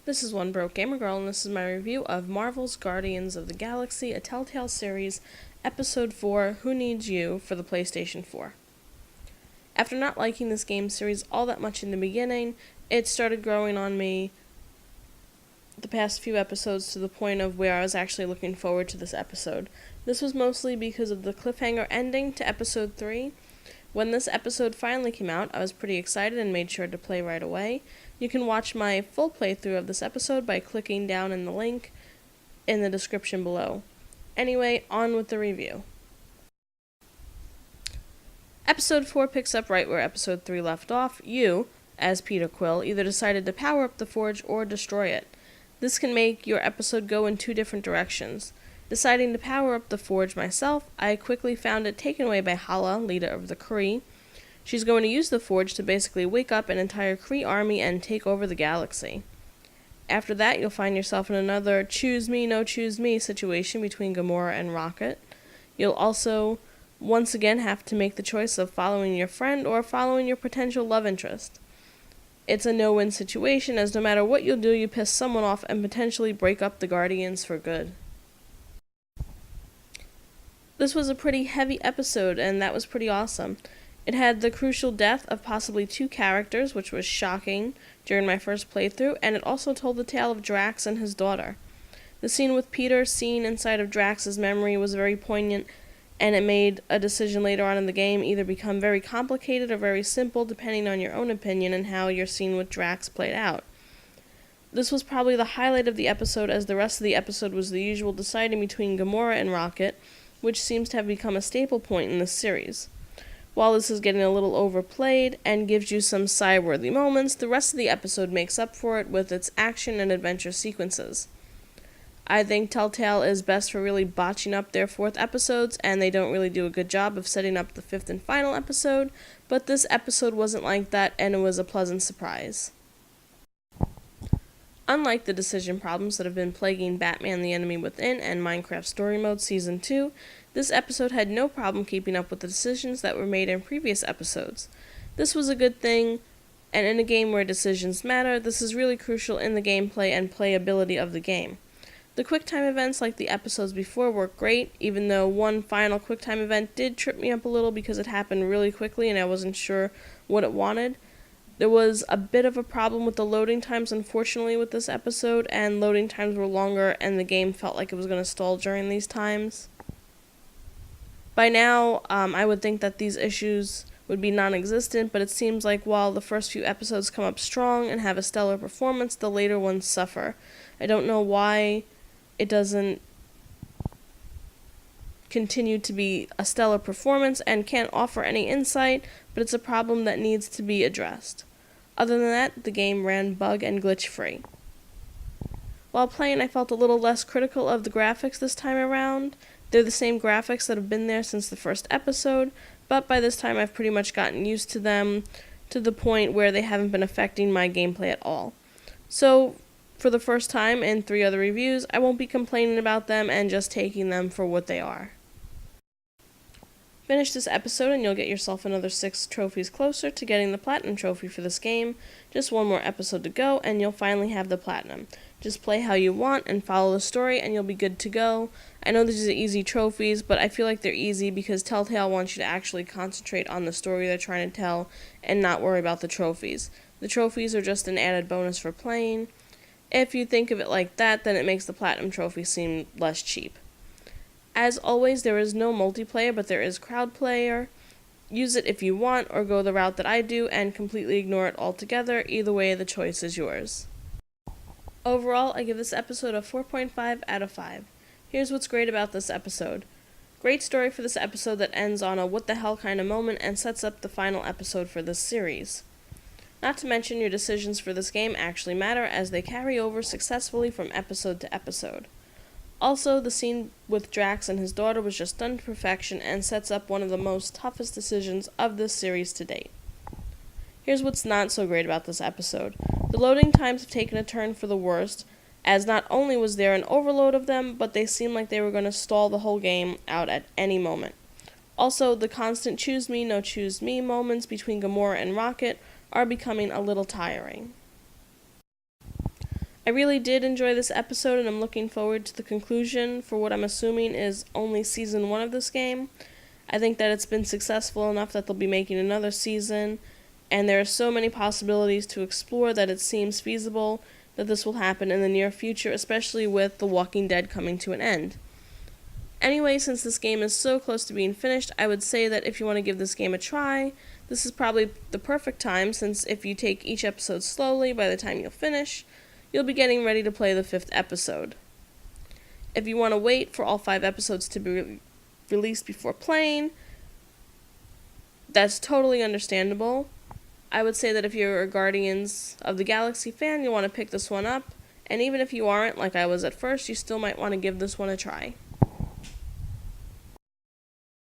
This is One Broke Gamer Girl, and this is my review of Marvel's Guardians of the Galaxy, a Telltale series, Episode 4, Who Needs You, for the PlayStation 4. After not liking this game series all that much in the beginning, it started growing on me the past few episodes to the point of where I was actually looking forward to this episode. This was mostly because of the cliffhanger ending to Episode 3. When this episode finally came out, I was pretty excited and made sure to play right away. You can watch my full playthrough of this episode by clicking down in the link in the description below. Anyway, on with the review. Episode 4 picks up right where Episode 3 left off. You, as Peter Quill, either decided to power up the Forge or destroy it. This can make your episode go in two different directions. Deciding to power up the Forge myself, I quickly found it taken away by Hala, leader of the Kree. She's going to use the Forge to basically wake up an entire Kree army and take over the galaxy. After that, you'll find yourself in another choose me, no choose me situation between Gamora and Rocket. You'll also once again have to make the choice of following your friend or following your potential love interest. It's a no-win situation, as no matter what you'll do, you piss someone off and potentially break up the Guardians for good. This was a pretty heavy episode, and that was pretty awesome. It had the crucial death of possibly two characters, which was shocking during my first playthrough, and it also told the tale of Drax and his daughter. The scene with Peter seen inside of Drax's memory was very poignant, and it made a decision later on in the game either become very complicated or very simple, depending on your own opinion and how your scene with Drax played out. This was probably the highlight of the episode, as the rest of the episode was the usual deciding between Gamora and Rocket, which seems to have become a staple point in this series. While this is getting a little overplayed and gives you some sigh-worthy moments, the rest of the episode makes up for it with its action and adventure sequences. I think Telltale is best for really botching up their fourth episodes, and they don't really do a good job of setting up the fifth and final episode, but this episode wasn't like that, and it was a pleasant surprise. Unlike the decision problems that have been plaguing Batman the Enemy Within and Minecraft Story Mode Season 2, this episode had no problem keeping up with the decisions that were made in previous episodes. This was a good thing, and in a game where decisions matter, this is really crucial in the gameplay and playability of the game. The QuickTime events like the episodes before were great, even though one final QuickTime event did trip me up a little because it happened really quickly and I wasn't sure what it wanted. There was a bit of a problem with the loading times, unfortunately, with this episode, and loading times were longer, and the game felt like it was going to stall during these times. By now, I would think that these issues would be non-existent, but it seems like while the first few episodes come up strong and have a stellar performance, the later ones suffer. I don't know why it doesn't continue to be a stellar performance and can't offer any insight, but it's a problem that needs to be addressed. Other than that, the game ran bug and glitch free. While playing, I felt a little less critical of the graphics this time around. They're the same graphics that have been there since the first episode, but by this time I've pretty much gotten used to them to the point where they haven't been affecting my gameplay at all. So, for the first time in 3 other reviews, I won't be complaining about them and just taking them for what they are. Finish this episode and you'll get yourself another 6 trophies closer to getting the Platinum Trophy for this game. Just one more episode to go and you'll finally have the Platinum. Just play how you want and follow the story and you'll be good to go. I know these are easy trophies, but I feel like they're easy because Telltale wants you to actually concentrate on the story they're trying to tell and not worry about the trophies. The trophies are just an added bonus for playing. If you think of it like that, then it makes the Platinum Trophy seem less cheap. As always, there is no multiplayer, but there is crowd player. Use it if you want, or go the route that I do and completely ignore it altogether. Either way, the choice is yours. Overall, I give this episode a 4.5 out of 5. Here's what's great about this episode. Great story for this episode that ends on a what the hell kind of moment and sets up the final episode for this series. Not to mention your decisions for this game actually matter as they carry over successfully from episode to episode. Also, the scene with Drax and his daughter was just done to perfection and sets up one of the most toughest decisions of this series to date. Here's what's not so great about this episode. The loading times have taken a turn for the worst, as not only was there an overload of them, but they seemed like they were going to stall the whole game out at any moment. Also, the constant choose me, no choose me moments between Gamora and Rocket are becoming a little tiring. I really did enjoy this episode, and I'm looking forward to the conclusion for what I'm assuming is only season 1 of this game. I think that it's been successful enough that they'll be making another season, and there are so many possibilities to explore that it seems feasible that this will happen in the near future, especially with The Walking Dead coming to an end. Anyway, since this game is so close to being finished, I would say that if you want to give this game a try, this is probably the perfect time, since if you take each episode slowly, by the time you'll finish, you'll be getting ready to play the 5th episode. If you want to wait for all 5 episodes to be released before playing, that's totally understandable. I would say that if you're a Guardians of the Galaxy fan, you'll want to pick this one up, and even if you aren't, like I was at first, you still might want to give this one a try.